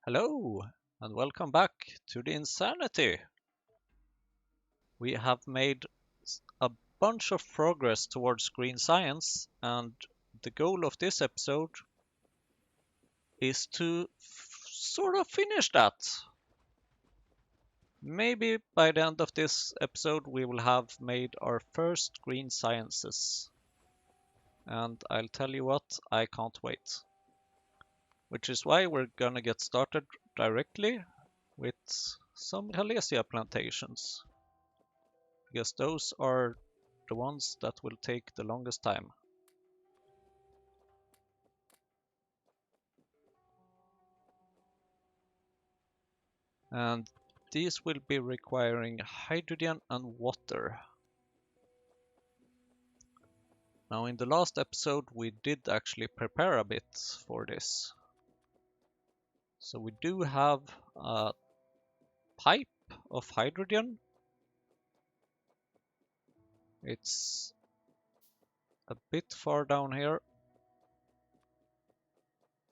Hello, and welcome back to the Insanity. We have made a bunch of progress towards green science, and the goal of this episode is to sort of finish that. Maybe by the end of this episode, we will have made our first green sciences. And I'll tell you what, I can't wait. Which is why we're gonna get started directly with some Halesia plantations, because those are the ones that will take the longest time. And these will be requiring hydrogen and water. Now in the last episode we did actually prepare a bit for this. So we do have a pipe of hydrogen. It's a bit far down here,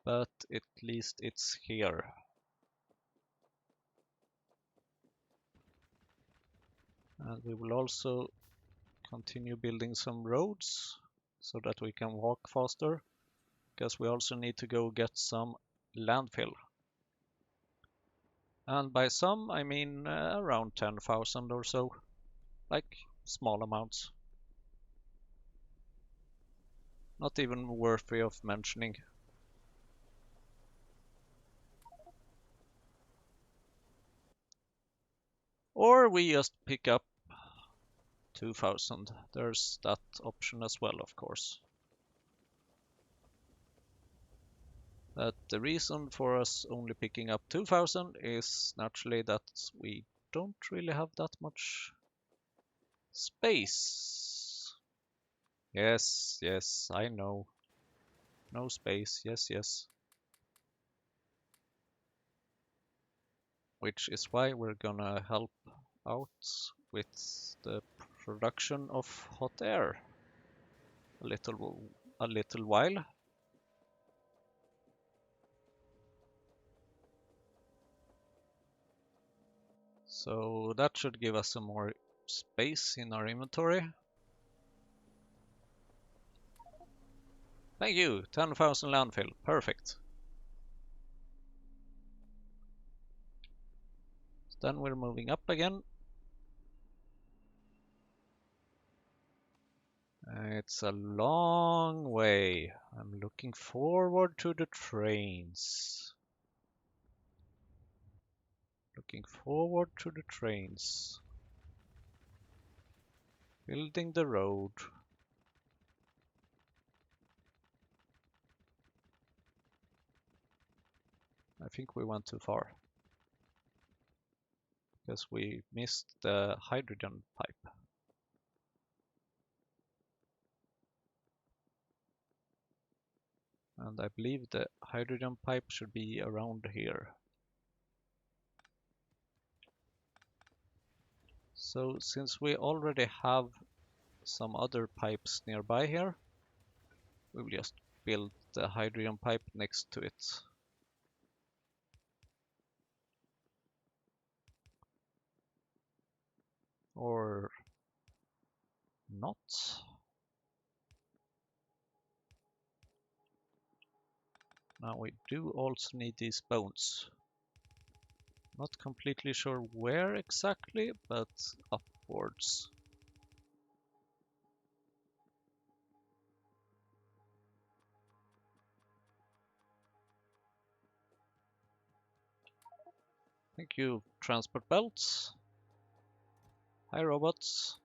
but at least it's here. And we will also continue building some roads so that we can walk faster, because we also need to go get some landfill. And by some, I mean around 10,000 or so, like small amounts. Not even worthy of mentioning. Or we just pick up 2,000. There's that option as well, of course. But the reason for us only picking up 2,000 is naturally that we don't really have that much space. Yes, yes, I know. No space, yes, yes. Which is why we're gonna help out with the production of hot air a little while. So that should give us some more space in our inventory. Thank you, 10,000 landfill, perfect. Then we're moving up again. It's a long way. I'm looking forward to the trains. Looking forward to the trains. Building the road. I think we went too far, because we missed the hydrogen pipe. And I believe the hydrogen pipe should be around here. So since we already have some other pipes nearby here, we will just build the hydrogen pipe next to it. Or not. Now we do also need these bones. Not completely sure where exactly, but upwards. Thank you, transport belts. Hi robots.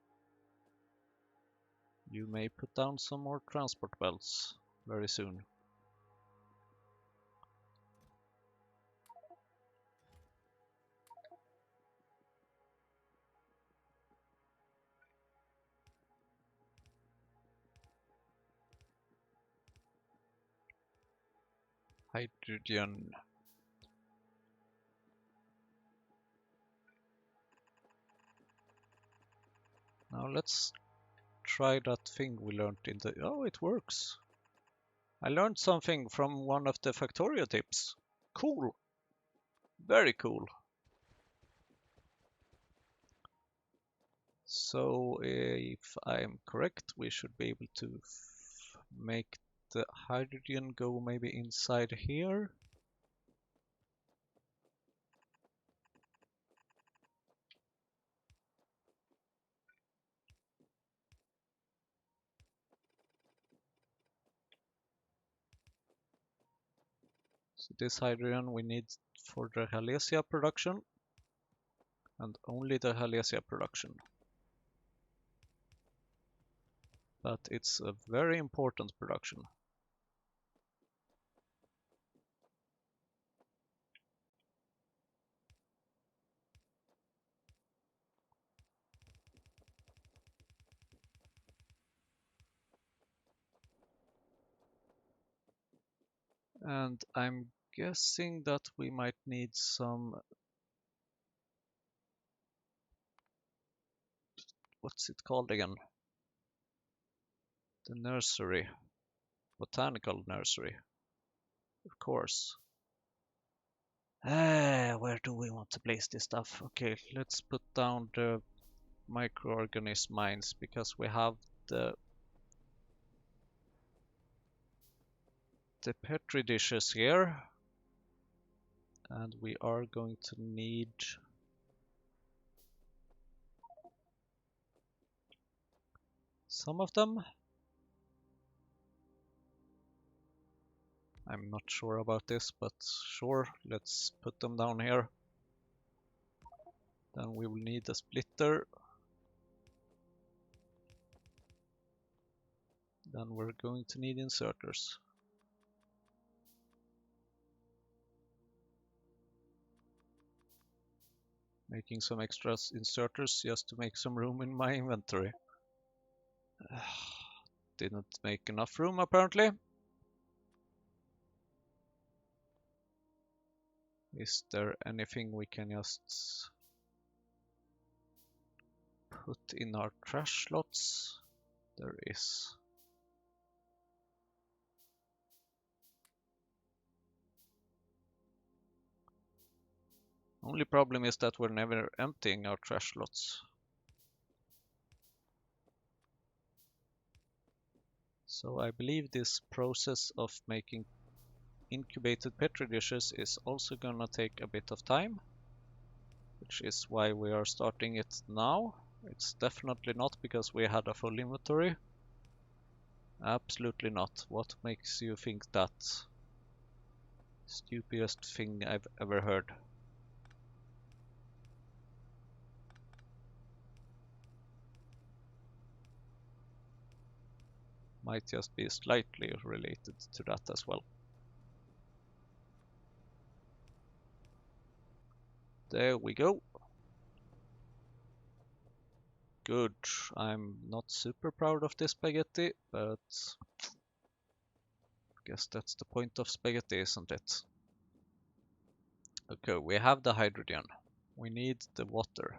You may put down some more transport belts very soon. Hydrogen. Now let's try that thing we learned in the... Oh, it works. I learned something from one of the Factorio tips. Cool. Very cool. So if I'm correct, we should be able to make the hydrogen go maybe inside here. So this hydrogen we need for the Halesia production, and only the Halesia production. But it's a very important production. And I'm guessing that we might need some, what's it called again? The nursery, botanical nursery, of course. Where do we want to place this stuff? Okay, let's put down the microorganism mines because we have the petri dishes here, and we are going to need some of them. I'm not sure about this, but sure, let's put them down here. Then we will need a splitter. Then we're going to need inserters. Making some extra inserters just to make some room in my inventory. Didn't make enough room apparently. Is there anything we can just put in our trash slots? There is. Only problem is that we're never emptying our trash slots. So I believe this process of making incubated petri dishes is also gonna take a bit of time, which is why we are starting it now. It's definitely not because we had a full inventory. Absolutely not. What makes you think that? Stupidest thing I've ever heard. Might just be slightly related to that as well. There we go. Good. I'm not super proud of this spaghetti, but I guess that's the point of spaghetti, isn't it? Okay, we have the hydrogen. We need the water.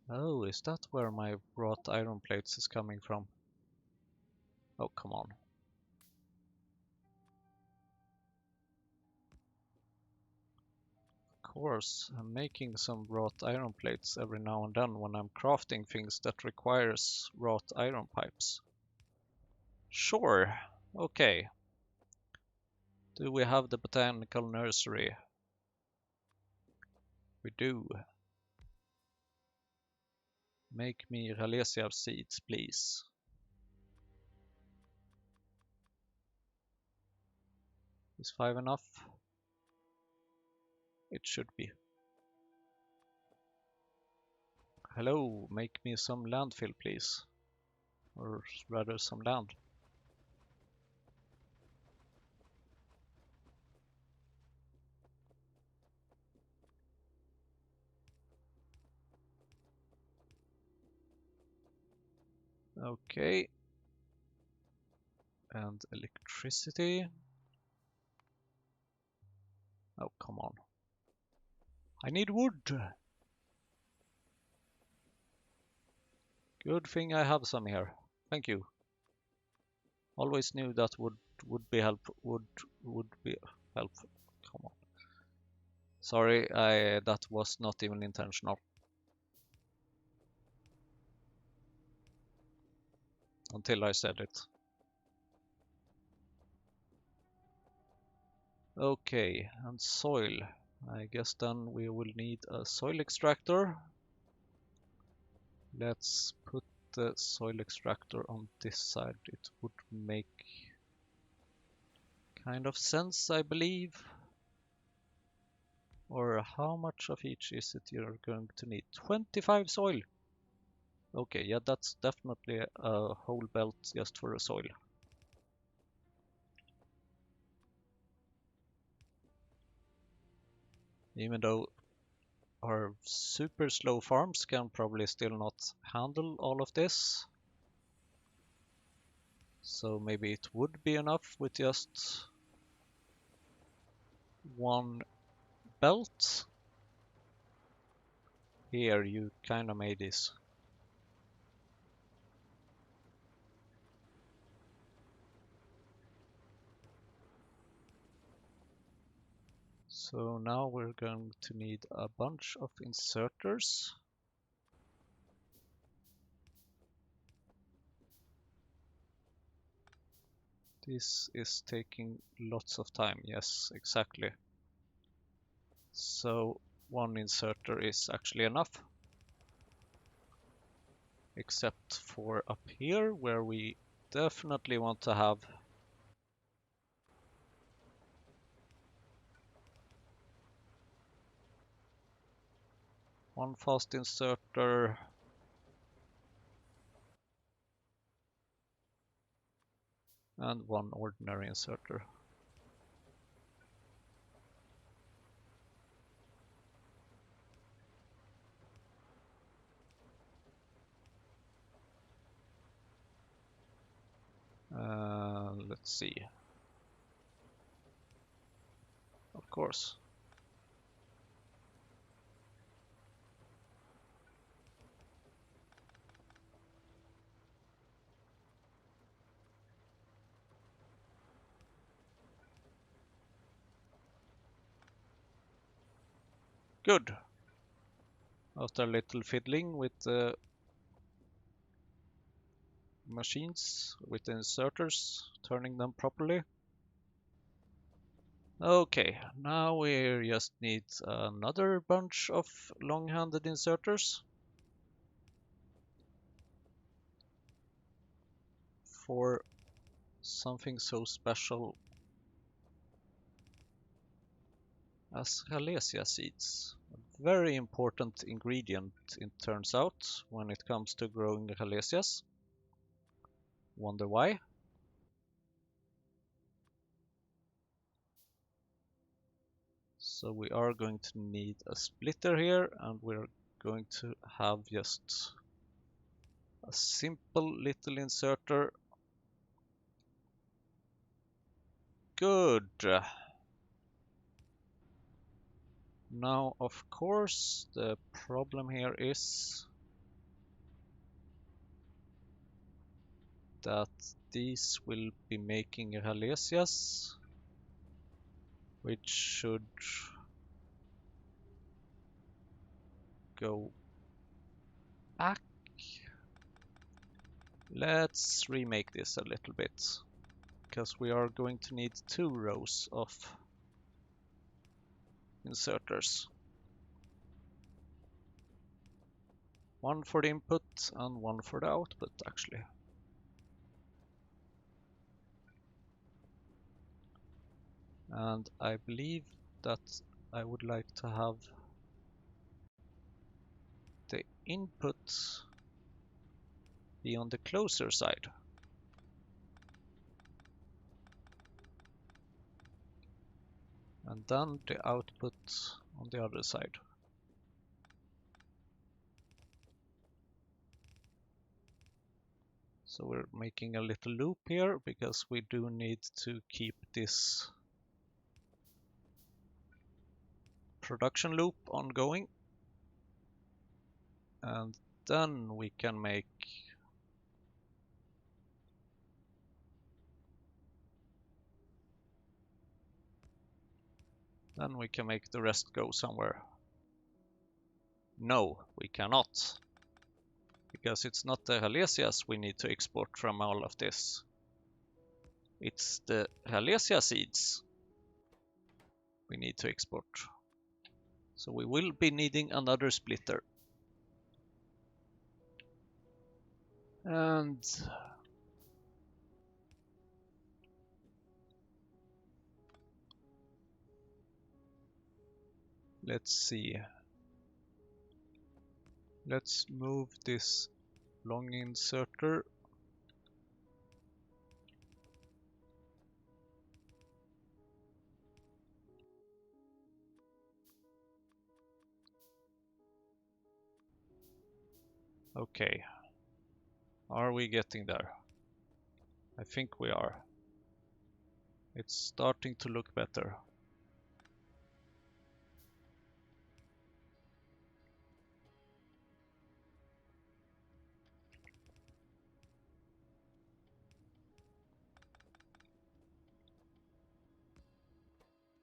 Oh, is that where my wrought iron plates is coming from? Oh, come on. Of course, I'm making some wrought iron plates every now and then when I'm crafting things that requires wrought iron pipes. Sure, okay. Do we have the botanical nursery? We do. Make me Ralesia seeds, please. Is 5 enough? It should be. Hello, make me some landfill, please. Or rather, some land. Okay. And electricity. Oh, come on. I need wood. Good thing I have some here. Thank you. Always knew that would would be helpful. Come on. Sorry, that was not even intentional. Until I said it. Okay, and soil. I guess then we will need a soil extractor. Let's put the soil extractor on this side. It would make kind of sense, I believe. Or how much of each is it you're going to need? 25 soil! Okay, yeah, that's definitely a whole belt just for the soil. Even though our super slow farms can probably still not handle all of this. So maybe it would be enough with just one belt. Here, you kind of made this. So now we're going to need a bunch of inserters. This is taking lots of time. Yes, exactly. So one inserter is actually enough. Except for up here, where we definitely want to have one fast inserter and one ordinary inserter. Let's see. Of course. Good. After a little fiddling with the machines, with the inserters, turning them properly. Okay, now we just need another bunch of long-handed inserters for something so special as Halesia seeds. A very important ingredient, it turns out, when it comes to growing Halesias. Wonder why? So we are going to need a splitter here, and we're going to have just a simple little inserter. Good. Now, of course, the problem here is that these will be making Halesias, which should go back. Let's remake this a little bit, because we are going to need 2 rows of inserters. One for the input and one for the output, actually. And I believe that I would like to have the input be on the closer side. And then the output on the other side. So we're making a little loop here because we do need to keep this production loop ongoing. And then we can make Then we can make the rest go somewhere. No, we cannot. Because it's not the Halesias we need to export from all of this. It's the Halesia seeds we need to export. So we will be needing another splitter. And let's see. Let's move this long inserter. Okay. Are we getting there? I think we are. It's starting to look better.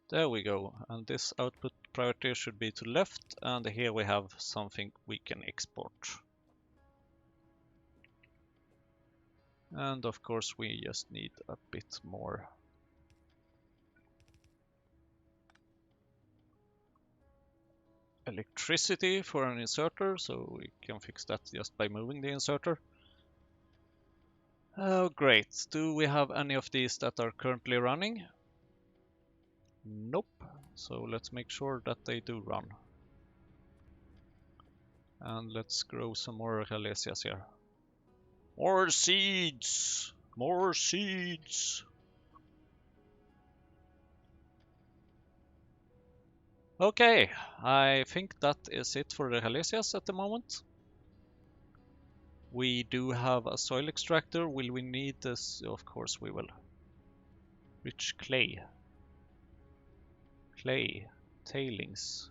There we go. And this output priority should be to left, and here we have something we can export. And of course we just need a bit more. Electricity for an inserter, so we can fix that just by moving the inserter. Oh great, do we have any of these that are currently running? Nope, so let's make sure that they do run. And let's grow some more Halesias here. More seeds! More seeds! Okay, I think that is it for the Halesias at the moment. We do have a soil extractor. Will we need this? Of course we will. Rich clay. Clay. Tailings.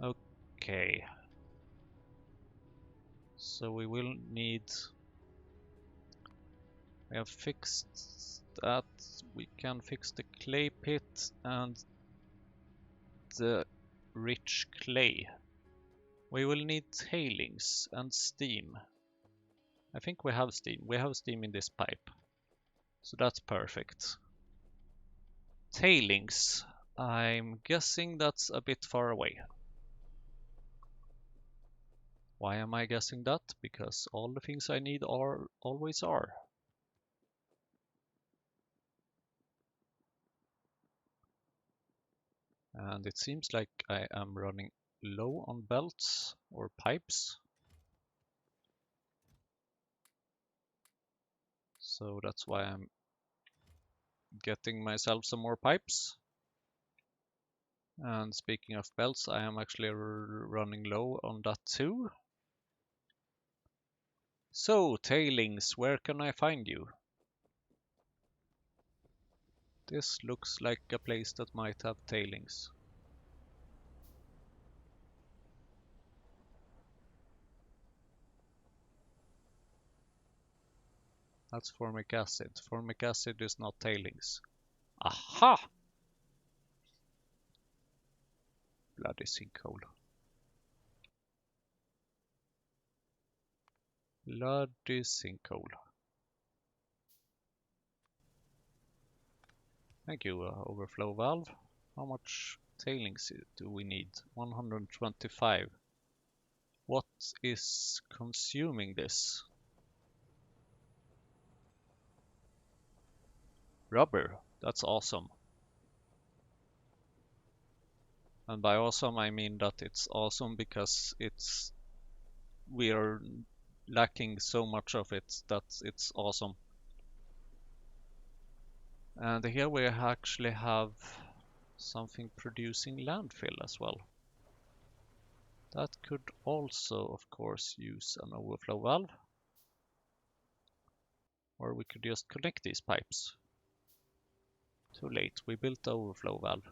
Okay. So we will need... We have fixed that. We can fix the clay pit and the rich clay. We will need tailings and steam. I think we have steam. We have steam in this pipe. So that's perfect. Tailings. I'm guessing that's a bit far away. Why am I guessing that? Because all the things I need are always are. And it seems like I am running low on belts or pipes. So that's why I'm getting myself some more pipes. And speaking of belts, I am actually running low on that too. So, tailings, where can I find you? This looks like a place that might have tailings. That's formic acid. Formic acid is not tailings. Aha! Bloody sinkhole. Bloody sinkhole. Thank you, overflow valve. How much tailings do we need? 125. What is consuming this? Rubber. That's awesome. And by awesome I mean that it's awesome because we are lacking so much of it that it's awesome. And here we actually have something producing landfill as well. That could also, of course, use an overflow valve. Or we could just connect these pipes. Too late, we built the overflow valve.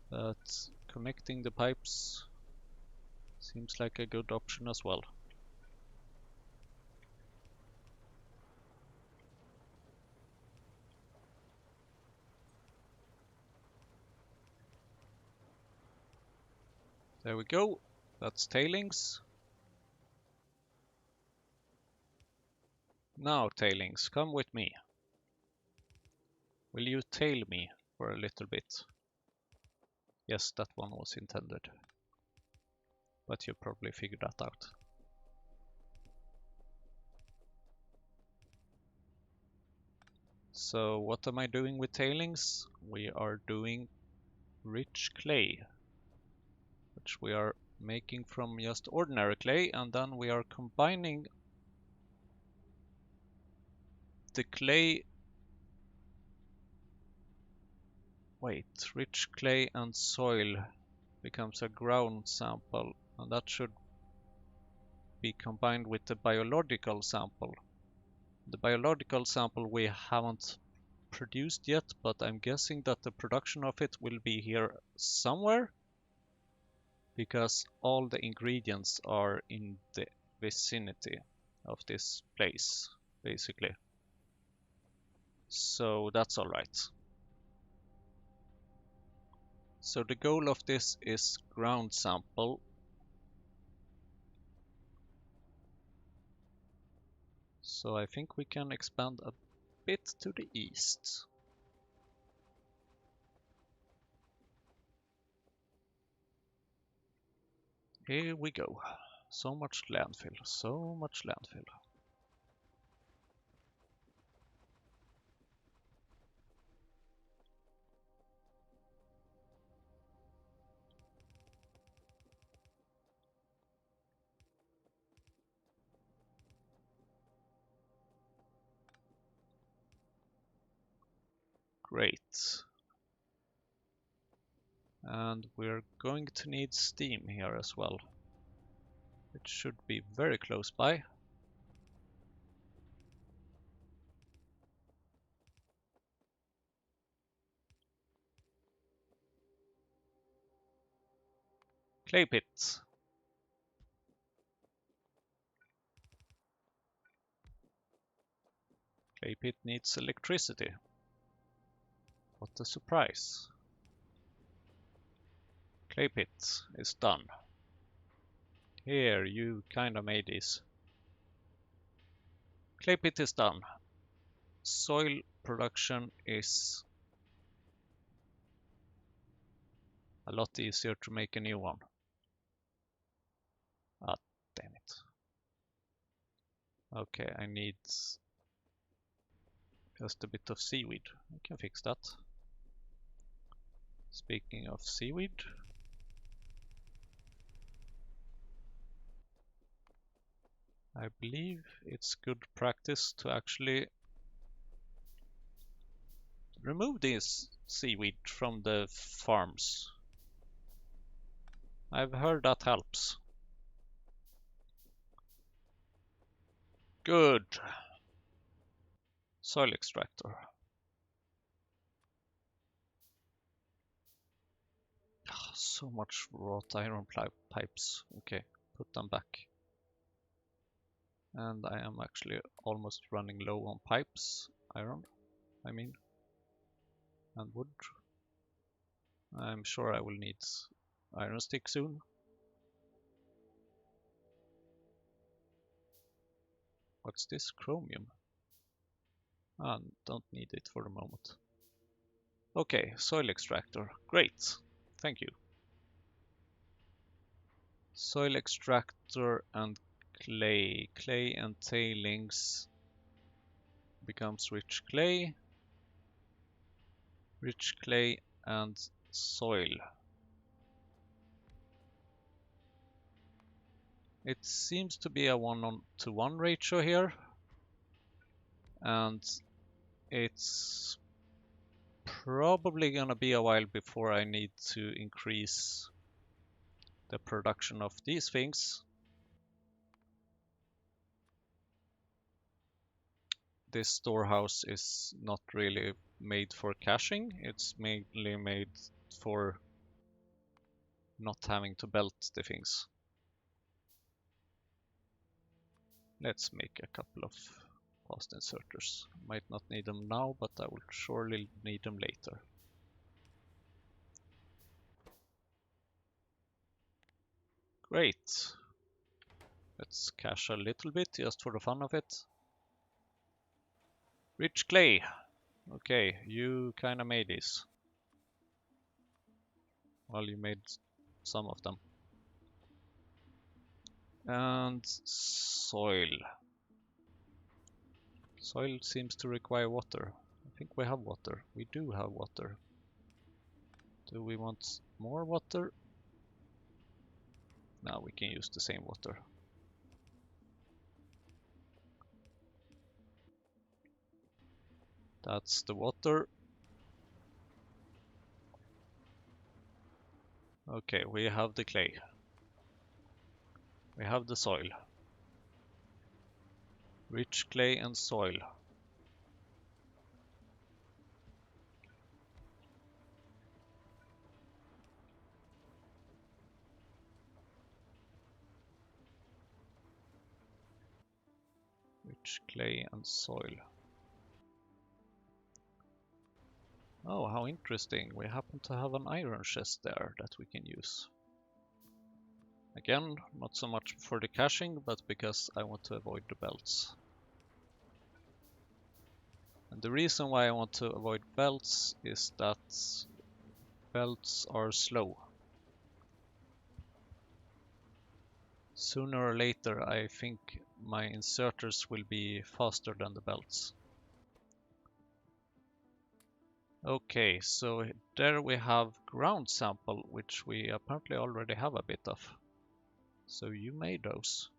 But connecting the pipes seems like a good option as well. There we go. That's tailings. Now tailings, come with me. Will you tail me for a little bit? Yes, that one was intended. But you probably figured that out. So what am I doing with tailings? We are doing rich clay, which we are making from just ordinary clay, and then we are combining the clay. Wait, rich clay and soil becomes a ground sample, and that should be combined with the biological sample. The biological sample we haven't produced yet, but I'm guessing that the production of it will be here somewhere, because all the ingredients are in the vicinity of this place, basically. So that's alright. So the goal of this is ground sample. So I think we can expand a bit to the east. Here we go. So much landfill, so much landfill. Great. And we're going to need steam here as well. It should be very close by. Clay pit. Clay pit needs electricity. What a surprise. Clay pit is done. Here, you kinda made this. Clay pit is done. Soil production is a lot easier to make a new one. Ah, damn it. Okay, I need just a bit of seaweed. I can fix that. Speaking of seaweed, I believe it's good practice to actually remove this seaweed from the farms. I've heard that helps. Good. Soil extractor. So much wrought iron pipes. Okay, put them back. And I am actually almost running low on pipes. Iron, I mean. And wood. I'm sure I will need iron stick soon. What's this? Chromium. Ah, don't need it for the moment. Okay, soil extractor. Great. Thank you. Soil extractor and clay. Clay and tailings becomes rich clay. Rich clay and soil. It seems to be a 1:1 ratio here. And it's probably gonna be a while before I need to increase the production of these things. This storehouse is not really made for caching, it's mainly made for not having to belt the things. Let's make a couple of fast inserters. Might not need them now, but I will surely need them later. Great. Let's cache a little bit just for the fun of it. Rich clay. Okay, you kinda made these. Well, you made some of them. And soil. Soil seems to require water. I think we have water. We do have water. Do we want more water? No, we can use the same water. That's the water. Okay, we have the clay. We have the soil. Rich clay and soil. Rich clay and soil. Oh, how interesting. We happen to have an iron chest there that we can use. Again, not so much for the caching, but because I want to avoid the belts. And the reason why I want to avoid belts is that belts are slow. Sooner or later, I think my inserters will be faster than the belts. Okay, so there we have ground sample, which we apparently already have a bit of. So you made those.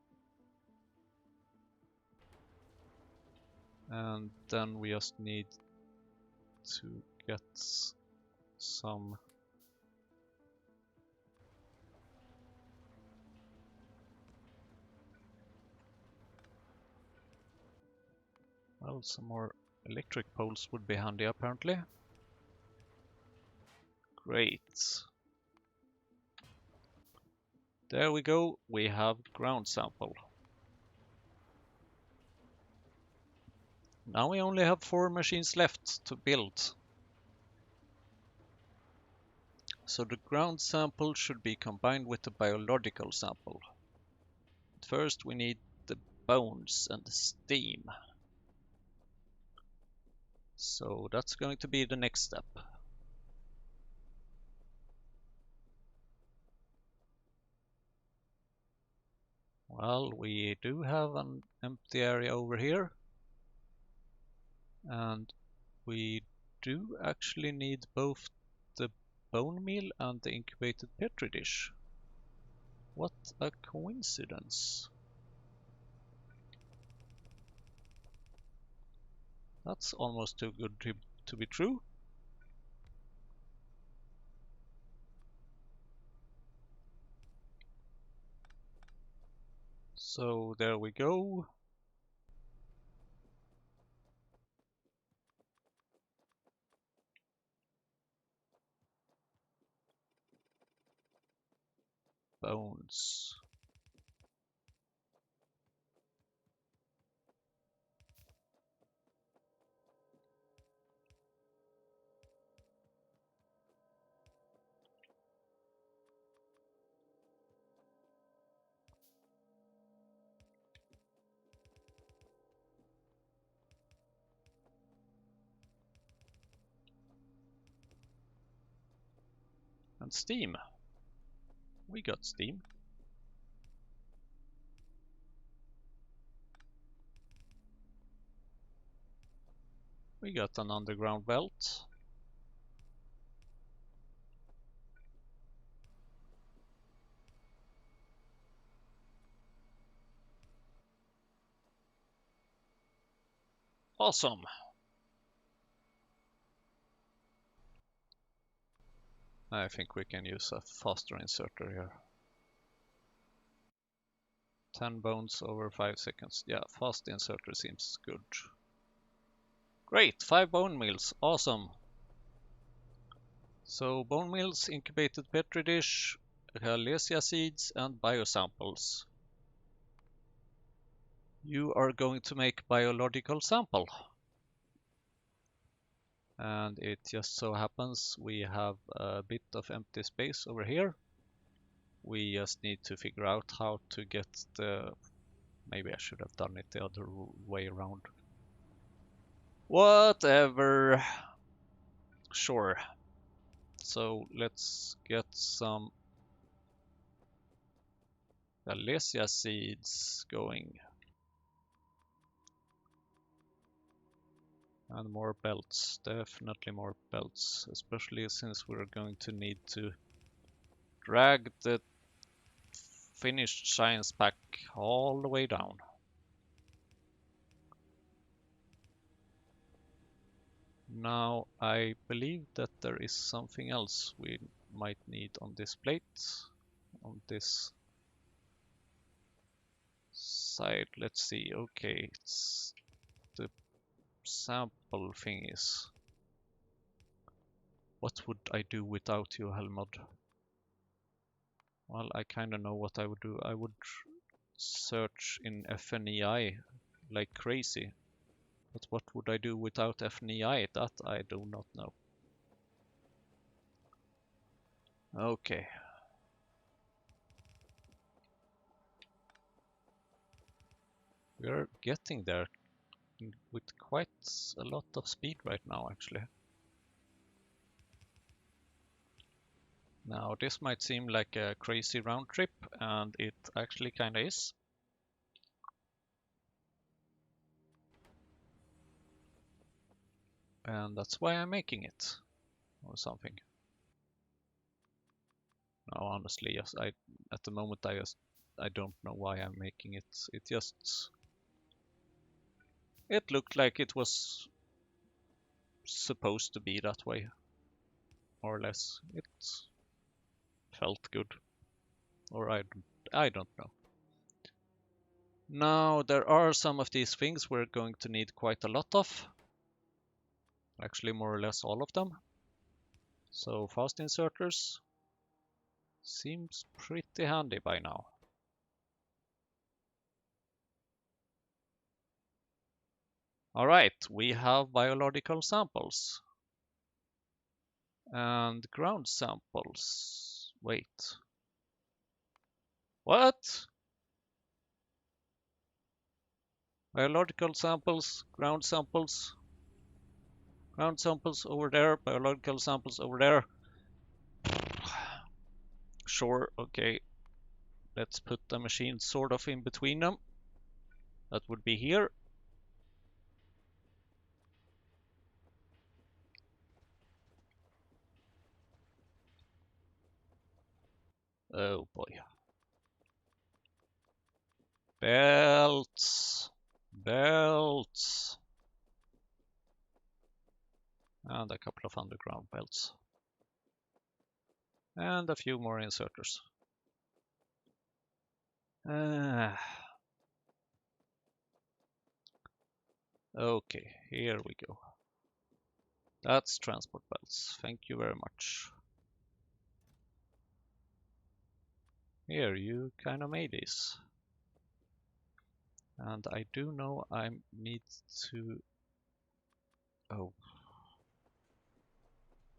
And then we just need to get some some more electric poles would be handy apparently. Great. There we go, we have ground sample. Now we only have 4 machines left to build. So the ground sample should be combined with the biological sample. First we need the bones and the steam. So that's going to be the next step. Well, we do have an empty area over here. And we do actually need both the bone meal and the incubated petri dish. What a coincidence. That's almost too good to be true. So there we go. Bones. And steam. We got steam. We got an underground belt. Awesome. I think we can use a faster inserter here. 10 bones over 5 seconds. Yeah, fast inserter seems good. Great, 5 bone meals. Awesome. So bone meals, incubated petri dish, Ralesia seeds, and biosamples. You are going to make biological sample. And it just so happens we have a bit of empty space over here. We just need to figure out how to get the... Maybe I should have done it the other way around. Whatever. Sure. So let's get some Alesia seeds going. And more belts, definitely more belts, especially since we're going to need to drag the finished science pack all the way down. Now I believe that there is something else we might need on this plate, on this side. Let's see. Okay, it's the sample thingies. What would I do without you, Helmut? Well, I kind of know what I would do. I would search in FNEI like crazy. But what would I do without FNEI? That I do not know. Okay. We're getting there with quite a lot of speed right now, actually. Now, this might seem like a crazy round trip, and it actually kinda is. And that's why I'm making it, or something. No, honestly, yes, at the moment I don't know why I'm making it. It looked like it was supposed to be that way, more or less. It felt good, or I don't know. Now, there are some of these things we're going to need quite a lot of. Actually, more or less all of them. So fast inserters seems pretty handy by now. All right, we have biological samples and ground samples. Wait, what? Biological samples, ground samples over there, biological samples over there. Sure, okay. Let's put the machine sort of in between them. That would be here. Oh boy. Belts. Belts. And a couple of underground belts. And a few more inserters. Okay, here we go. That's transport belts. Thank you very much. Here, you kind of made this. And I do know I need to... Oh.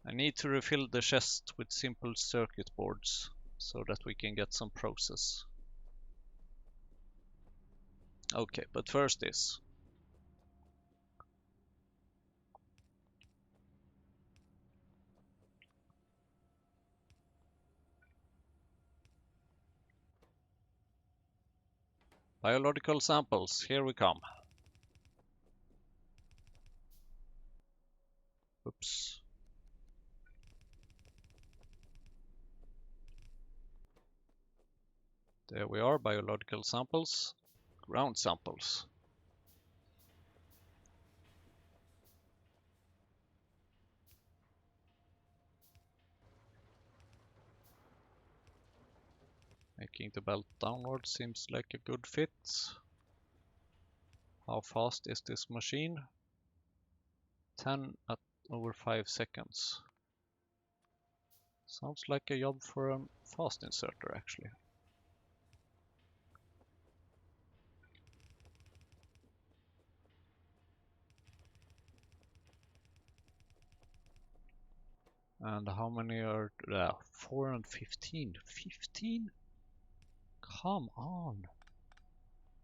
I need to refill the chest with simple circuit boards so that we can get some process. Okay, but first this. Biological samples, here we come. Oops. There we are, biological samples, ground samples. Making the belt downward seems like a good fit. How fast is this machine? 10 at over 5 seconds. Sounds like a job for a fast inserter, actually. And how many are 4 and 15? 15? Come on.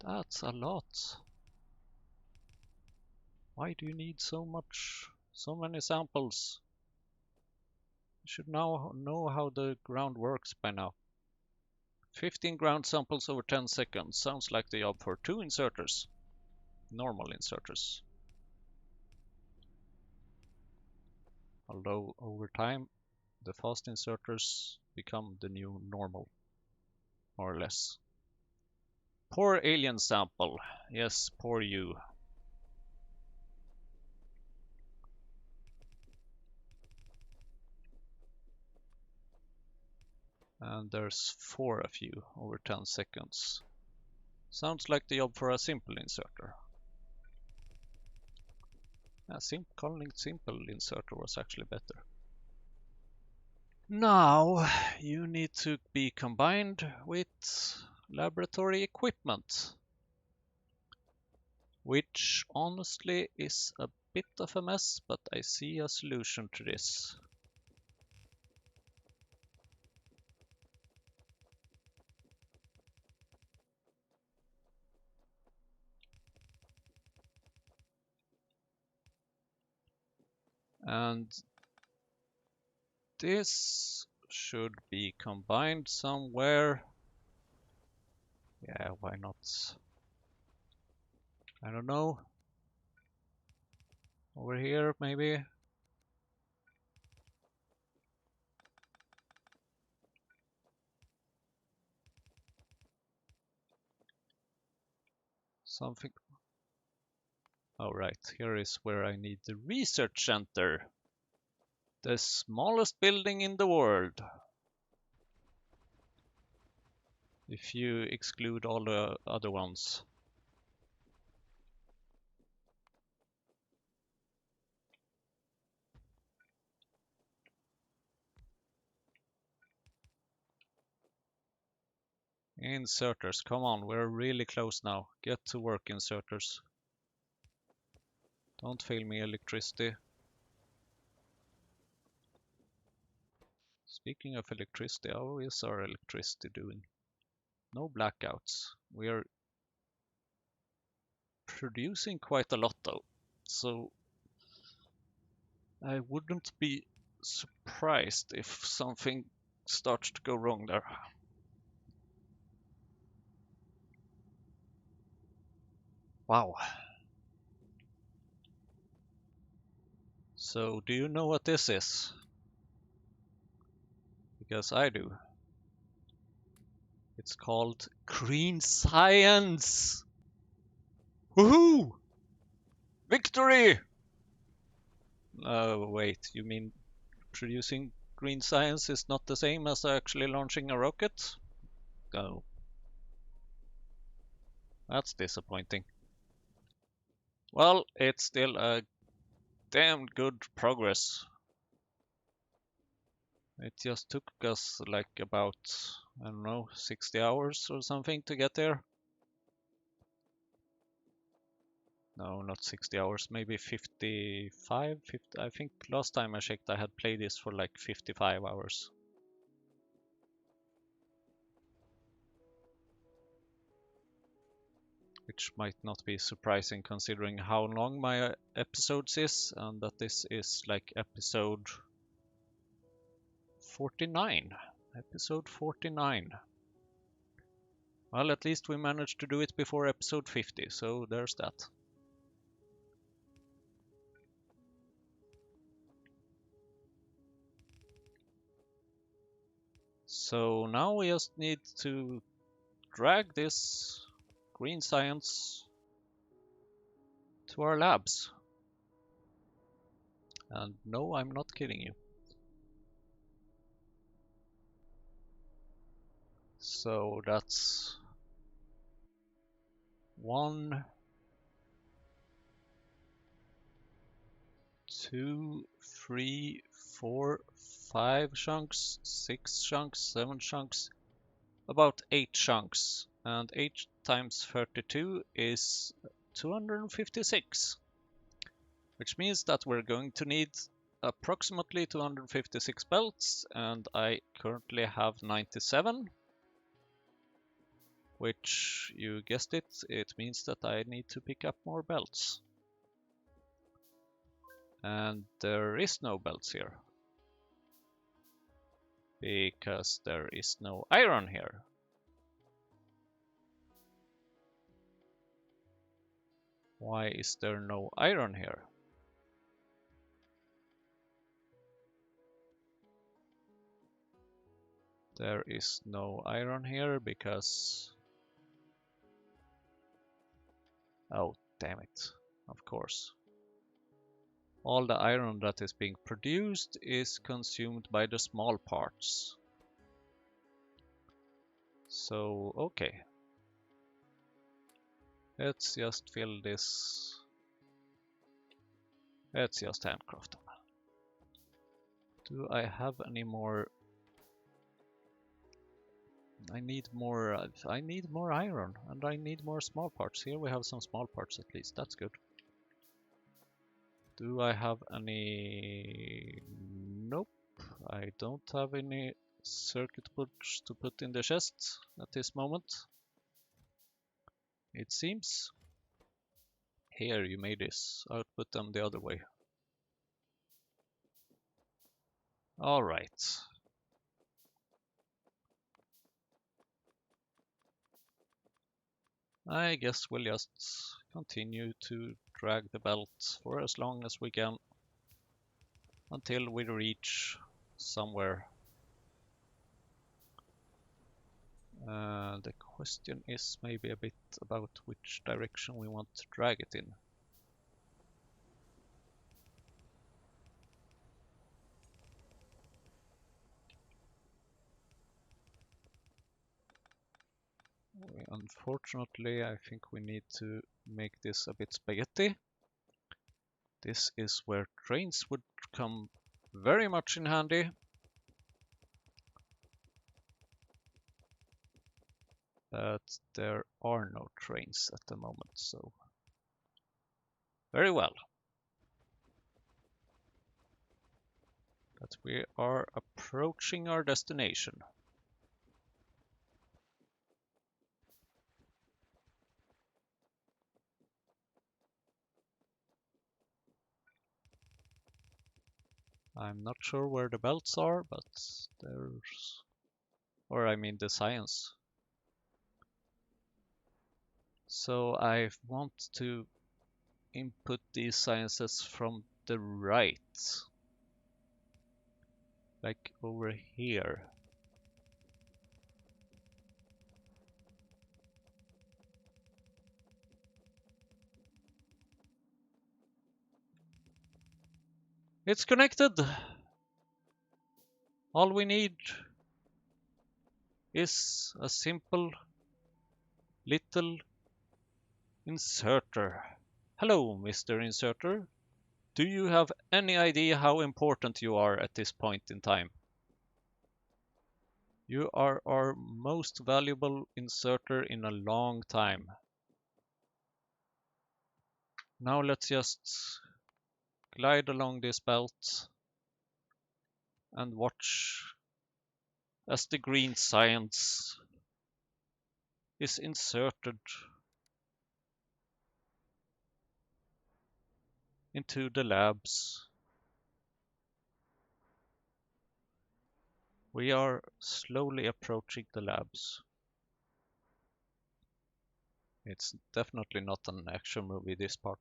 That's a lot. Why do you need so many samples? You should now know how the ground works by now. 15 ground samples over 10 seconds. Sounds like the job for 2 inserters. Normal inserters. Although over time, the fast inserters become the new normal, more or less. Poor alien sample. Yes, poor you. And there's 4 of you over 10 seconds. Sounds like the job for a simple inserter. Calling it simple inserter was actually better. Now you need to be combined with laboratory equipment, which honestly is a bit of a mess, but I see a solution to this. And this should be combined somewhere. Yeah, why not? I don't know. Over here, maybe? Something. Oh, right. Here is where I need the research center. The smallest building in the world. If you exclude all the other ones. Inserters, come on, we're really close now. Get to work, inserters. Don't fail me, electricity. Speaking of electricity, how is our electricity doing? No blackouts. We are producing quite a lot though, so I wouldn't be surprised if something starts to go wrong there. Wow. So, do you know what this is? Because I do. It's called green science! Woohoo! Victory! Wait, you mean producing green science is not the same as actually launching a rocket? Oh. That's disappointing. Well, it's still a damn good progress. It just took us like about, I don't know, 60 hours or something to get there. No, not 60 hours, maybe 55, 50. I think last time I checked I had played this for like 55 hours. Which might not be surprising considering how long my episodes is, and that this is like episode 49. Episode 49. Well, at least we managed to do it before episode 50, so there's that. So now we just need to drag this green science to our labs. And no, I'm not kidding you. So that's 1, 2, 3, 4, 5 chunks, 6 chunks, 7 chunks, about 8 chunks. And 8 times 32 is 256. Which means that we're going to need approximately 256 belts, and I currently have 97. Which, you guessed it, it means that I need to pick up more belts. And there is no belts here. Because there is no iron here. Why is there no iron here? There is no iron here because... Oh, damn it. Of course. All the iron that is being produced is consumed by the small parts. So, okay. Let's just fill this. Let's just handcraft them. Do I have any more? I need more iron, and I need more small parts. Here we have some small parts at least. That's good. Do I have any? Nope. I don't have any circuit boards to put in the chest at this moment. It seems. Here, you made this. I'll put them the other way. All right. I guess we'll just continue to drag the belt for as long as we can until we reach somewhere. The question is maybe a bit about which direction we want to drag it in. Unfortunately, I think we need to make this a bit spaghetti. This is where trains would come very much in handy. But there are no trains at the moment, so very well. But we are approaching our destination. I'm not sure where the belts are, but there's... Or I mean the science. So I want to input these sciences from the right. Like over here. It's connected! All we need is a simple little inserter. Hello, Mr. Inserter. Do you have any idea how important you are at this point in time? You are our most valuable inserter in a long time. Now let's just glide along this belt and watch as the green science is inserted into the labs. We are slowly approaching the labs. It's definitely not an action movie, this part.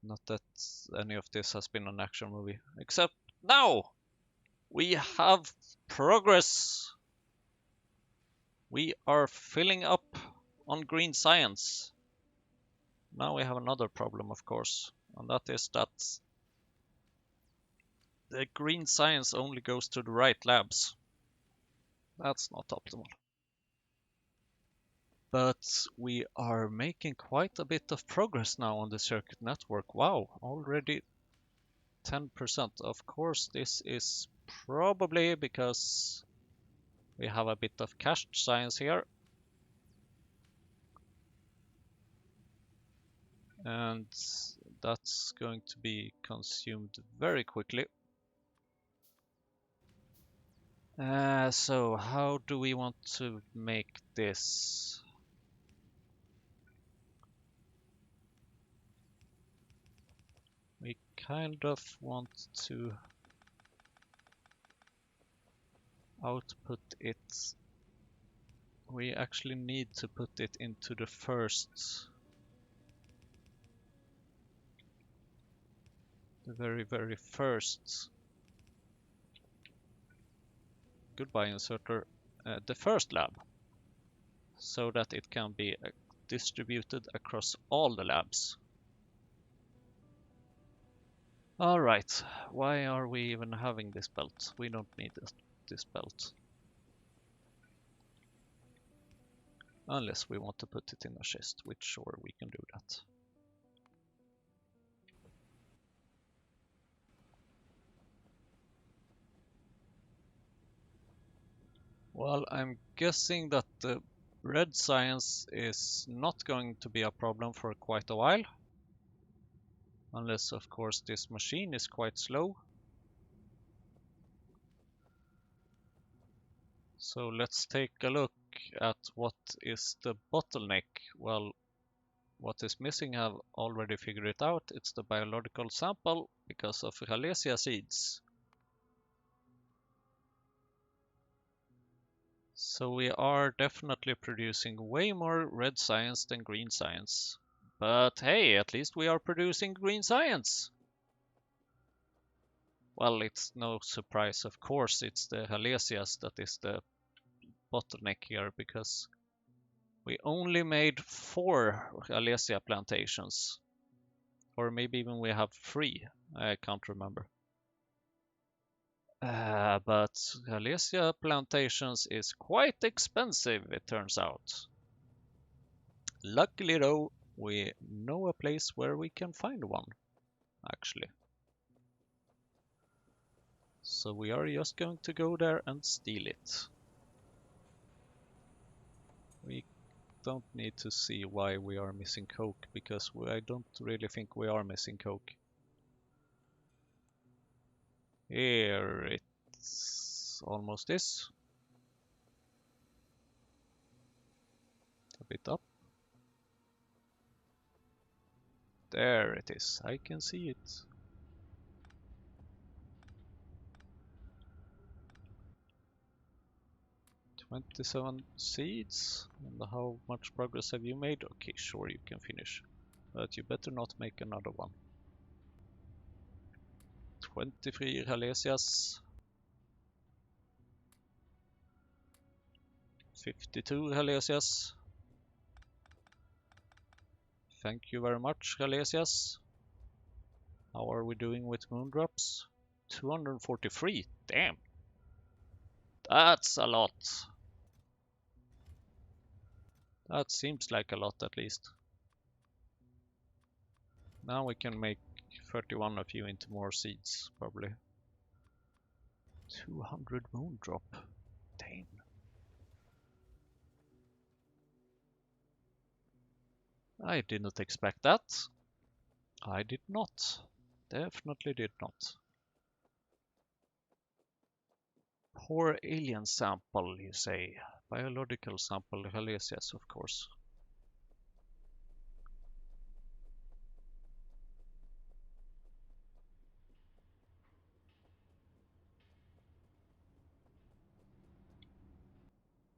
Not that any of this has been an action movie, except now! We have progress! We are filling up on green science. Now we have another problem, of course, and that is that the green science only goes to the right labs. That's not optimal. But we are making quite a bit of progress now on the circuit network. Wow, already 10%. Of course, this is probably because we have a bit of cached science here. And that's going to be consumed very quickly. So how do we want to make this? We kind of want to output it. We actually need to put it into the very first. Goodbye inserter, the first lab, so that it can be distributed across all the labs. Alright, why are we even having this belt? We don't need this belt. Unless we want to put it in a chest, which sure we can do that. Well, I'm guessing that the red science is not going to be a problem for quite a while. Unless, of course, this machine is quite slow. So let's take a look at what is the bottleneck. Well, what is missing, I've already figured it out. It's the biological sample because of Ralesia seeds. So we are definitely producing way more red science than green science. But hey, at least we are producing green science. Well, it's no surprise, of course, it's the Halesias that is the bottleneck here, because we only made 4 Halesia plantations. Or maybe even we have 3, I can't remember. But Halesia plantations is quite expensive, it turns out. Luckily though, we know a place where we can find one, actually. So we are just going to go there and steal it. We don't need to see why we are missing coke, because I don't really think we are missing coke. Here it's almost is. A bit up. There it is, I can see it. "27 seeds, and how much progress have you made?" Okay, sure, you can finish, but you better not make another one. 23 Halesias. 52 Halesias. Thank you very much, Halesias. How are we doing with moondrops? 243. Damn. That's a lot. That seems like a lot, at least. Now we can make 31 of you into more seeds, probably. 200 moondrop. Damn. I did not expect that. I did not. Definitely did not. Poor alien sample, you say? Biological sample, Halesias, of course.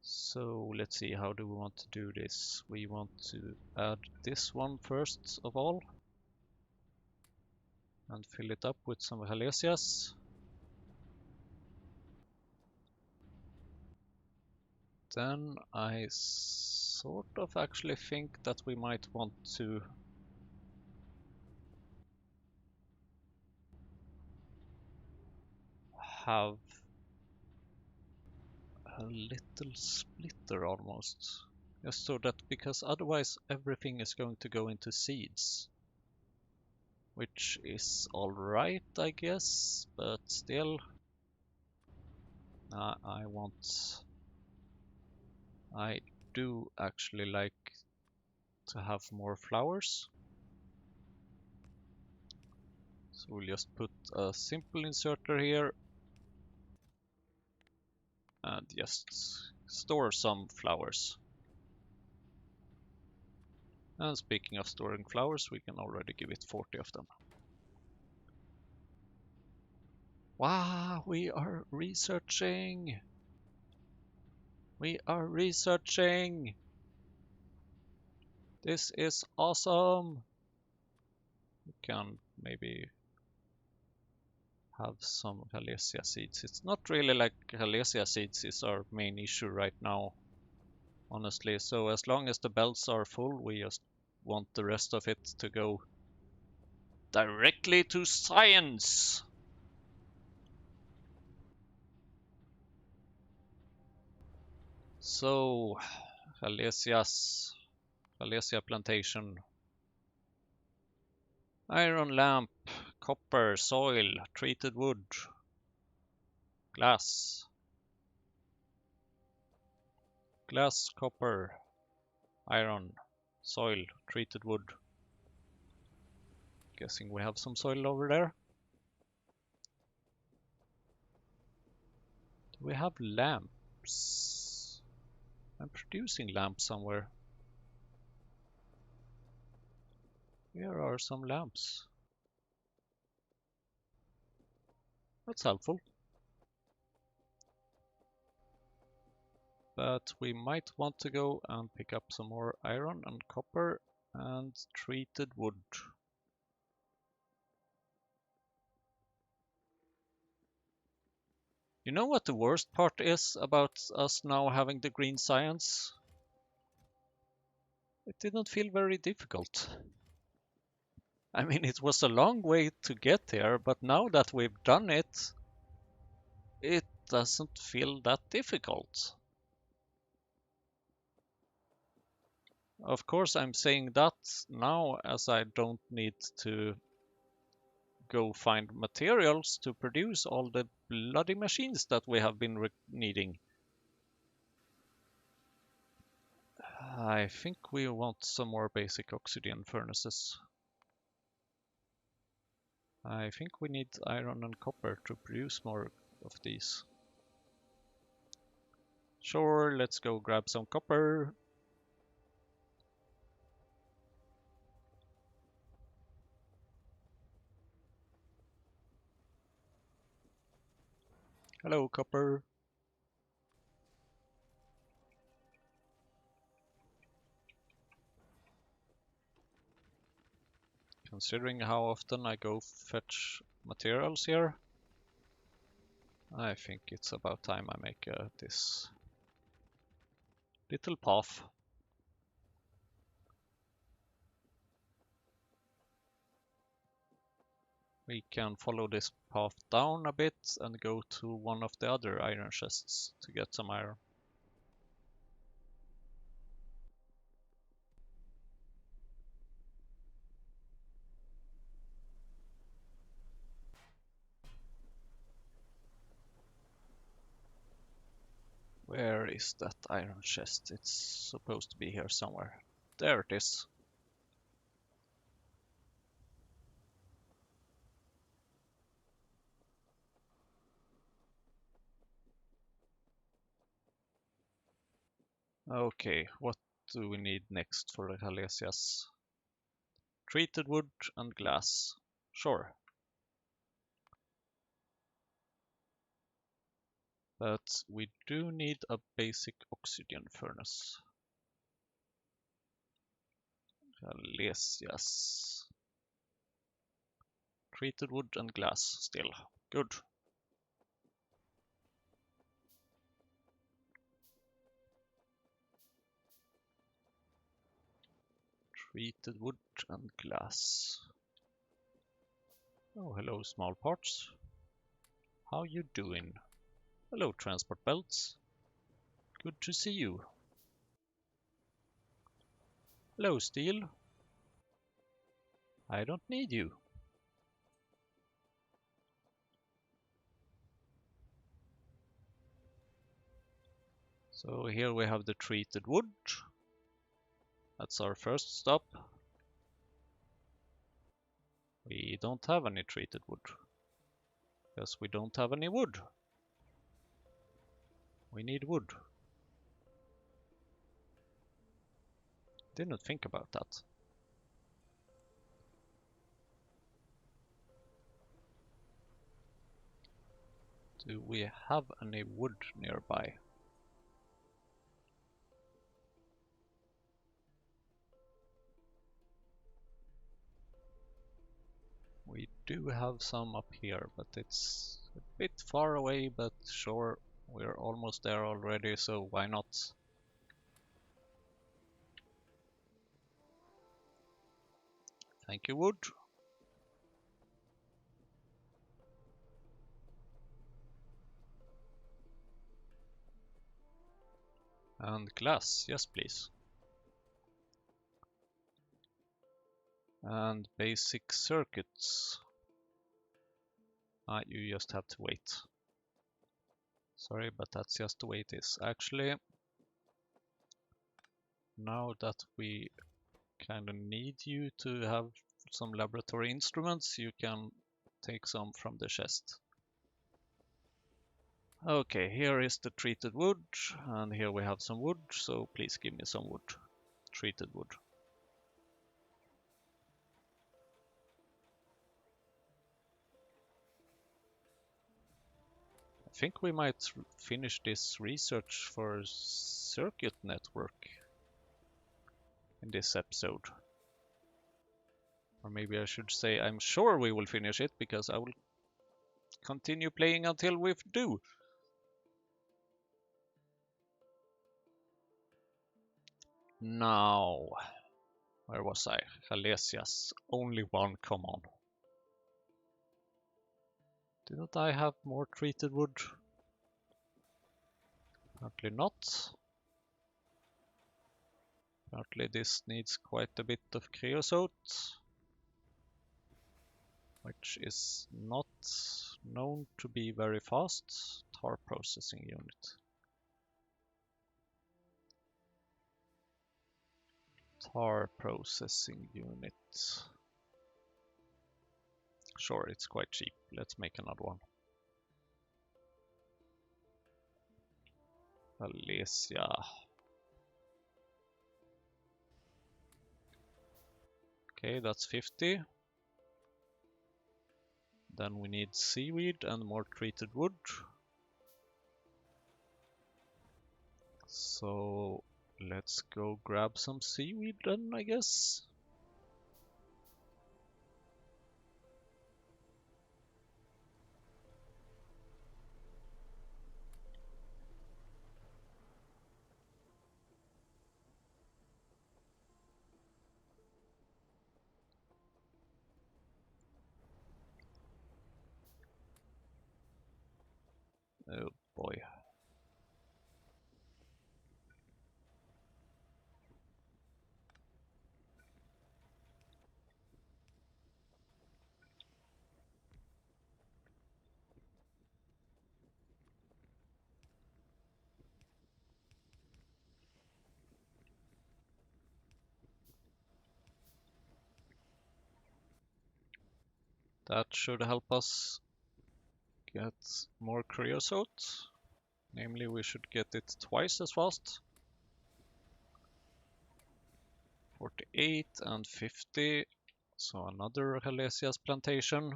So let's see, how do we want to do this? We want to add this one first of all and fill it up with some Halesias. Then I sort of actually think that we might want to have a little splitter almost. Just so that, because otherwise everything is going to go into seeds. Which is alright, I guess, but still. I do actually like to have more flowers. So we'll just put a simple inserter here and just store some flowers. And speaking of storing flowers, we can already give it 40 of them. Wow, we are researching! We are researching! This is awesome! We can maybe have some Halesia seeds. It's not really like Halesia seeds is our main issue right now, honestly. So as long as the belts are full, we just want the rest of it to go directly to science. So, Halesia plantation. Iron lamp, copper, soil, treated wood, glass. Glass, copper, iron, soil, treated wood. Guessing we have some soil over there. Do we have lamps? I'm producing lamps somewhere. Here are some lamps. That's helpful. But we might want to go and pick up some more iron and copper and treated wood. You know what the worst part is about us now having the green science? It didn't feel very difficult. I mean, it was a long way to get here, but now that we've done it, it doesn't feel that difficult. Of course, I'm saying that now as I don't need to go find materials to produce all the bloody machines that we have been needing. I think we want some more basic oxygen furnaces. I think we need iron and copper to produce more of these. Sure, let's go grab some copper. Hello, copper. Considering how often I go fetch materials here, I think it's about time I make this little path. We can follow this path down a bit and go to one of the other iron chests to get some iron. Where is that iron chest? It's supposed to be here somewhere. There it is. Okay, what do we need next for the Halesias? Treated wood and glass. Sure. But we do need a basic oxygen furnace. Halesias. Treated wood and glass still. Good. Treated wood and glass. Oh, hello, small parts. How you doing? Hello, transport belts. Good to see you. Hello, steel. I don't need you. So here we have the treated wood. That's our first stop. We don't have any treated wood. Because we don't have any wood. We need wood. Didn't think about that. Do we have any wood nearby? We do have some up here, but it's a bit far away, but sure, we're almost there already, so why not? Thank you, wood. And glass, yes please. And basic circuits. You just have to wait. Sorry, but that's just the way it is. Actually, now that we kind of need you to have some laboratory instruments, you can take some from the chest. Okay, here is the treated wood, and here we have some wood, so please give me some wood. Treated wood. I think we might finish this research for circuit network in this episode. Or maybe I should say I'm sure we will finish it, because I will continue playing until we do. Now, where was I? Halesias. Only one, come on. Didn't I have more treated wood? Apparently not. Apparently this needs quite a bit of creosote, which is not known to be very fast. Tar processing unit. Tar processing unit. Sure, it's quite cheap. Let's make another one. Alesia. Okay, that's 50. Then we need seaweed and more treated wood. So let's go grab some seaweed then, I guess. Oh boy. That should help us get more creosote. Namely, we should get it twice as fast. 48 and 50. So another Halesias plantation.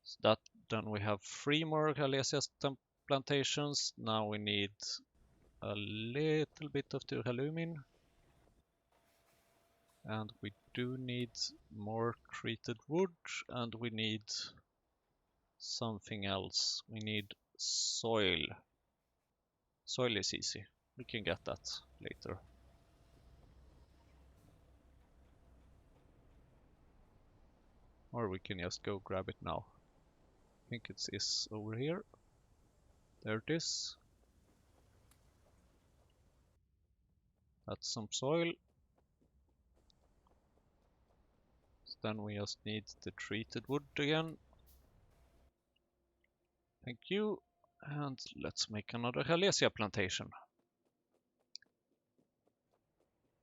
So that then we have 3 more Halesias plantations. Now we need a little bit of duralumin. And we do need more treated wood, and we need something else. We need soil. Soil is easy. We can get that later. Or we can just go grab it now. I think it is over here. There it is. That's some soil. Then we just need the treated wood again. Thank you. And let's make another Halesia plantation.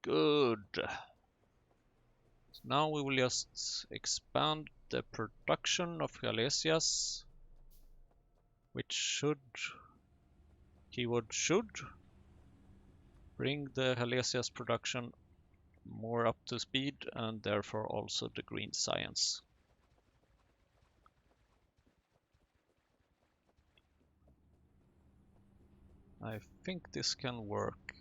Good. So Now we will just expand the production of Galesias, which should, keyword should, bring the Galesias production more up to speed and therefore also the green science. I think this can work.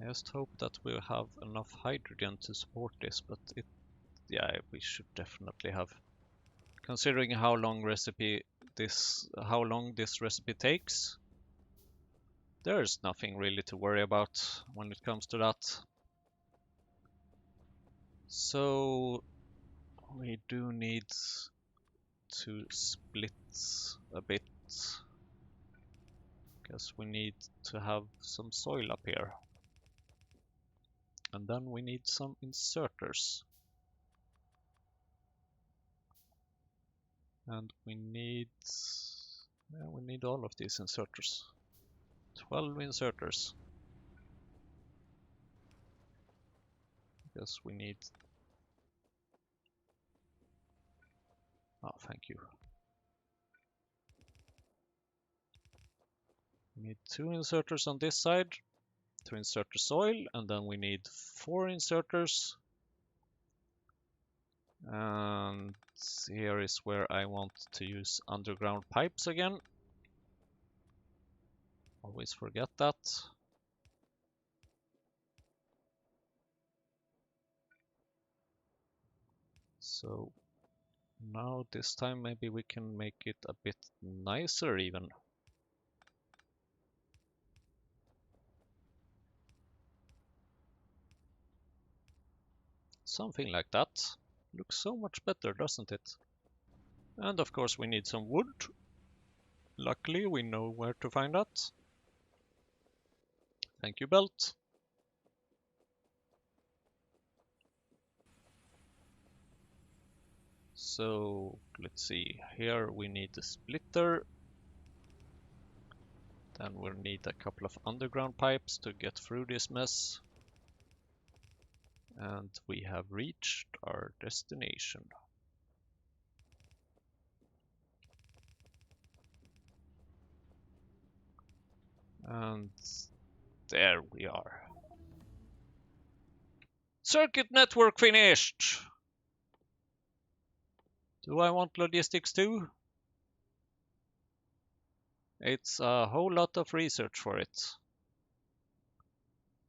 I just hope that we'll have enough hydrogen to support this, but yeah, we should definitely have. Considering how long this recipe takes, there's nothing really to worry about when it comes to that. So we do need to split a bit, because we need to have some soil up here. And then we need some inserters. And we need all of these inserters. 12 inserters. Because we need... Oh, thank you. We need 2 inserters on this side to insert the soil, and then we need 4 inserters. And here is where I want to use underground pipes again. Always forget that. So now this time maybe we can make it a bit nicer even. Something like that. Looks so much better, doesn't it? And of course we need some wood. Luckily we know where to find that. Thank you, Belt. So let's see, here we need a splitter. Then we'll need a couple of underground pipes to get through this mess. And we have reached our destination. And there we are. Circuit network finished! Do I want logistics too? It's a whole lot of research for it.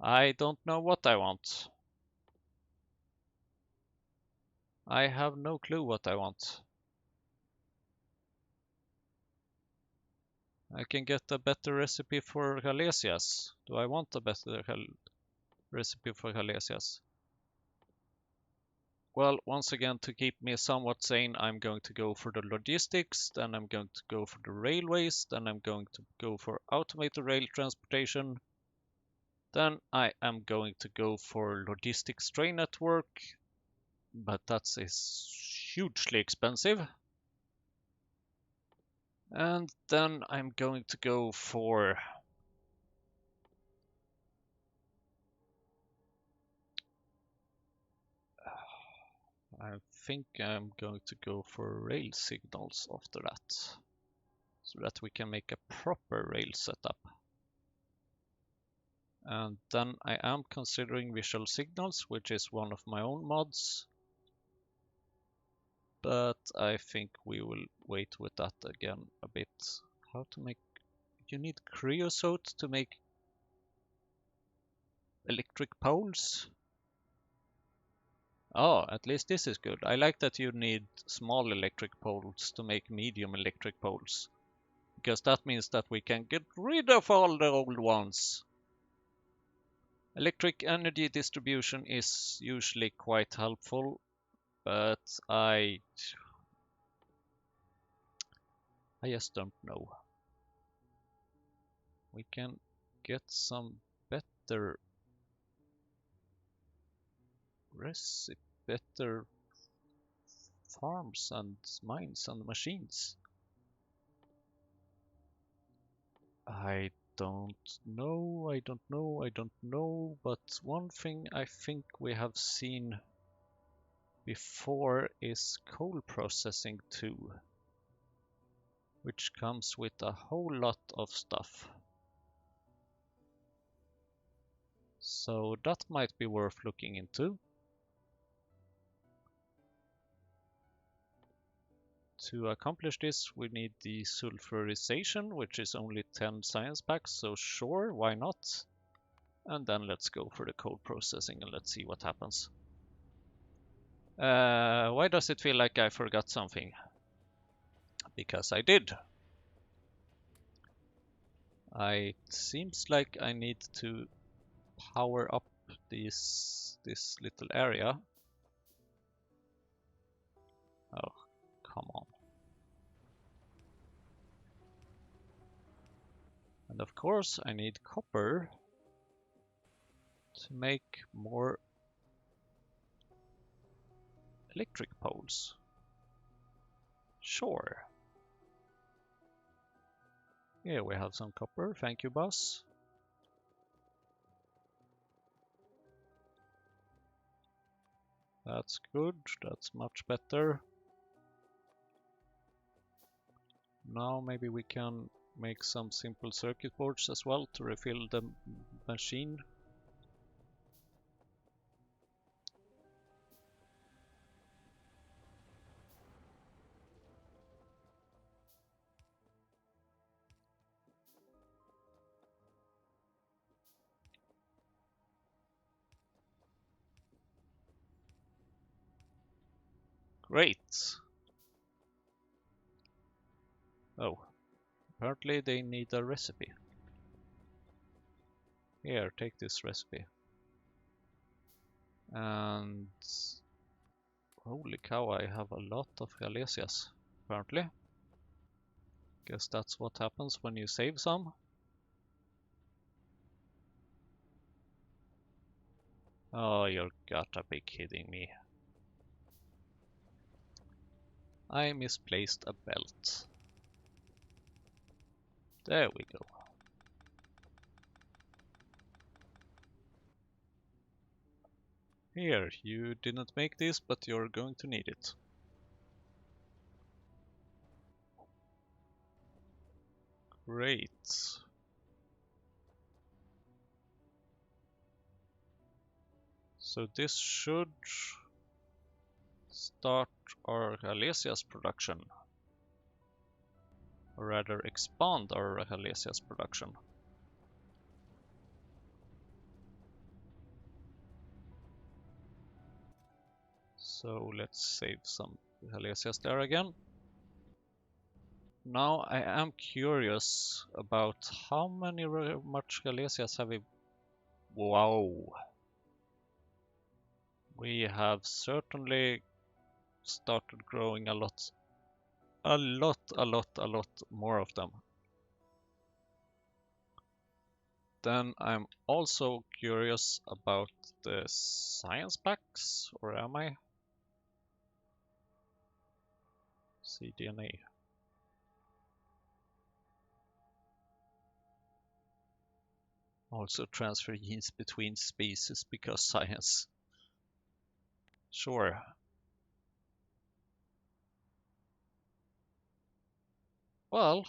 I don't know what I want. I have no clue what I want. I can get a better recipe for Galesias. Do I want a better recipe for Galesias? Well, once again, to keep me somewhat sane, I'm going to go for the logistics, then I'm going to go for the railways, then I'm going to go for automated rail transportation. Then I am going to go for logistics train network, but that is hugely expensive. And then I'm going to go for I think I'm going to go for rail signals after that, so that we can make a proper rail setup. And then I am considering visual signals, which is one of my own mods. But I think we will wait with that again a bit. How to make... You need creosote to make electric poles? Oh, at least this is good. I like that you need small electric poles to make medium electric poles. Because that means that we can get rid of all the old ones. Electric energy distribution is usually quite helpful, but I just don't know. We can get some better better farms and mines and machines? I don't know, I don't know, I don't know, but one thing I think we have seen before is coal processing too, which comes with a whole lot of stuff. So that might be worth looking into. To accomplish this, we need the sulfurization, which is only 10 science packs, so sure, why not? And then let's go for the coal processing and let's see what happens. Why does it feel like I forgot something? Because I did. It seems like I need to power up this little area. Oh, come on. And of course I need copper to make more electric poles. Sure. Here we have some copper, thank you boss. That's good, that's much better. Now maybe we can make some simple circuit boards as well to refill the machine. Great! Oh, apparently they need a recipe. Here, take this recipe. And holy cow, I have a lot of Galesias, apparently. Guess that's what happens when you save some. Oh, you gotta be kidding me. I misplaced a belt. There we go. Here, you didn't make this, but you're going to need it. Great. So this should start our Galesias production. Or rather expand our Galesias production. So let's save some Galesias there again. Now I am curious about how much Galesias have we... Wow! We have certainly started growing a lot more of them. Then I'm also curious about the science packs, or am I? cDNA. Also transfer genes between species because science. Sure. Well,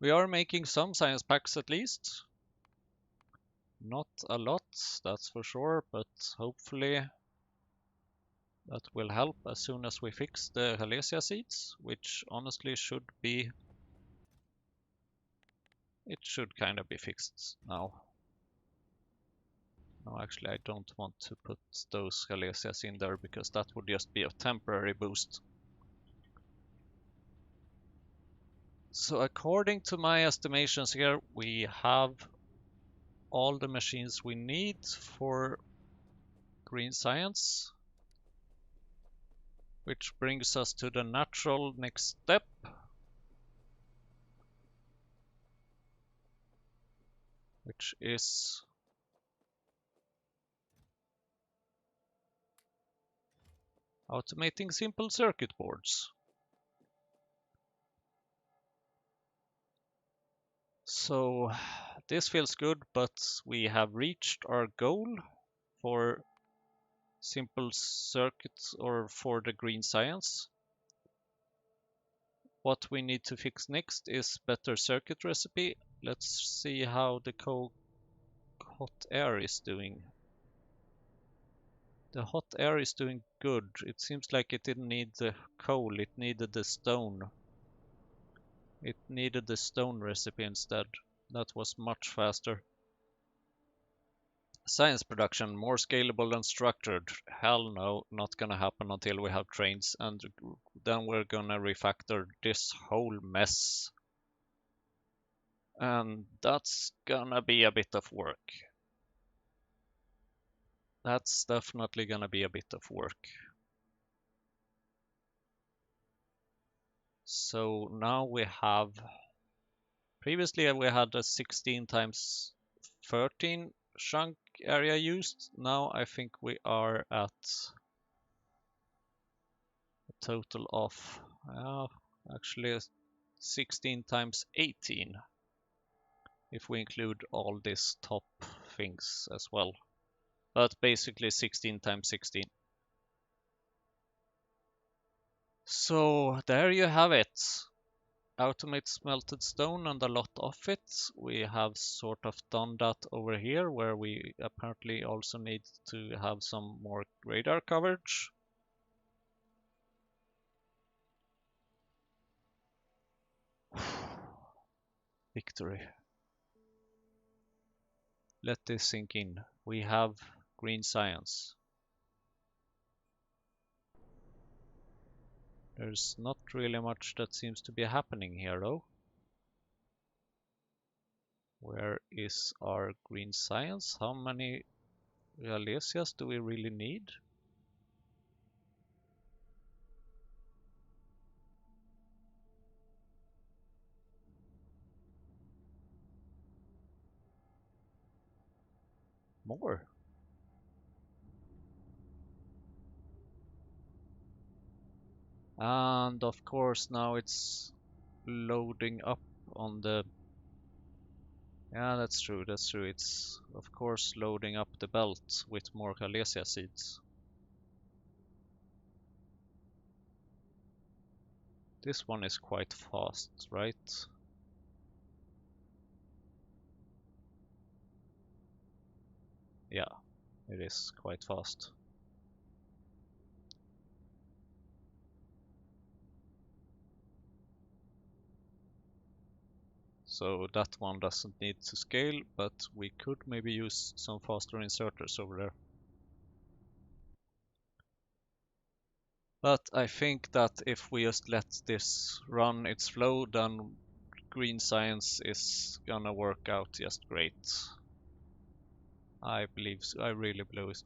we are making some science packs at least. Not a lot, that's for sure, but hopefully that will help as soon as we fix the Halesia seeds, which honestly should be... It should kind of be fixed now. No, actually I don't want to put those Halesias in there because that would just be a temporary boost. So according to my estimations here, we have all the machines we need for green science, which brings us to the natural next step, which is Automating simple circuit boards. So this feels good, but we have reached our goal for simple circuits or for the green science. What we need to fix next is better circuit recipe. Let's see how the hot air is doing. The hot air is doing good. It seems like it didn't need the coal, it needed the stone. It needed the stone recipe instead. That was much faster. Science production, more scalable and structured. Hell no, not gonna happen until we have trains, and then we're gonna refactor this whole mess. And that's gonna be a bit of work. That's definitely gonna be a bit of work. So now we have, previously we had a 16 times 13 chunk area used. Now I think we are at a total of, actually 16 times 18 if we include all these top things as well. But basically 16 times 16. So there you have it. Automate smelted stone and a lot of it. We have sort of done that over here, where we apparently also need to have some more radar coverage. Victory. Let this sink in. We have green science. There's not really much that seems to be happening here though. Where is our green science? How many Realesias do we really need? More. And of course now it's loading up on the... Yeah, that's true, that's true. It's of course loading up the belt with more Calesia seeds. This one is quite fast, right? Yeah, it is quite fast. So that one doesn't need to scale, but we could maybe use some faster inserters over there. But I think that if we just let this run its flow, then green science is gonna work out just great. I believe so. I really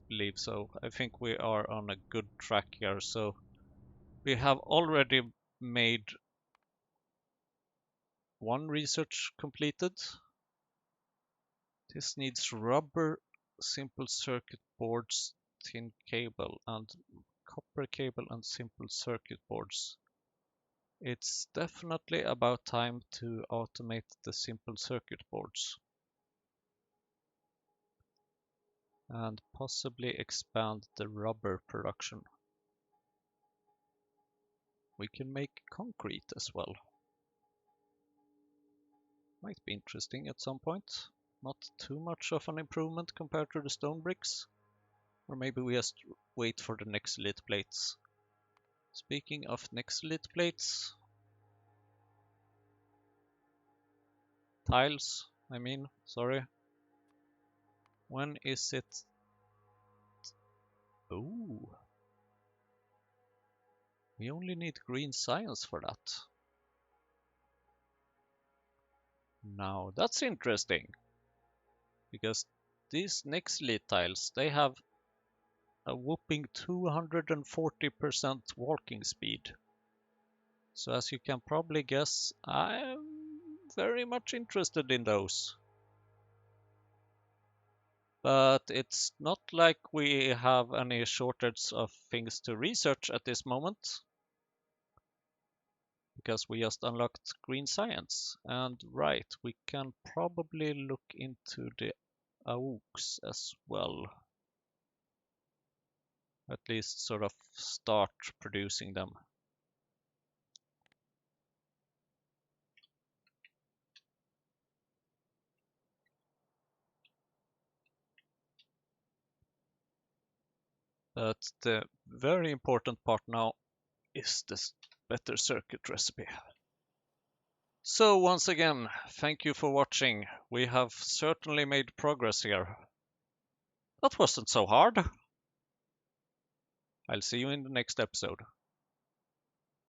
believe so. I think we are on a good track here. So we have already made one research completed. This needs rubber, simple circuit boards, tin cable, and copper cable and simple circuit boards. It's definitely about time to automate the simple circuit boards and possibly expand the rubber production. We can make concrete as well. Might be interesting at some point. Not too much of an improvement compared to the stone bricks. Or maybe we just wait for the next lit plates. Speaking of next lit plates, tiles, I mean, sorry. When is it? Ooh. We only need green science for that. Now that's interesting. Because these next lit tiles, they have a whopping 240% walking speed. So as you can probably guess, I'm very much interested in those. But it's not like we have any shortage of things to research at this moment, because we just unlocked green science. And right, we can probably look into the AUKs as well. At least sort of start producing them. But the very important part now is this better circuit recipe. So once again, thank you for watching. We have certainly made progress here. That wasn't so hard. I'll see you in the next episode.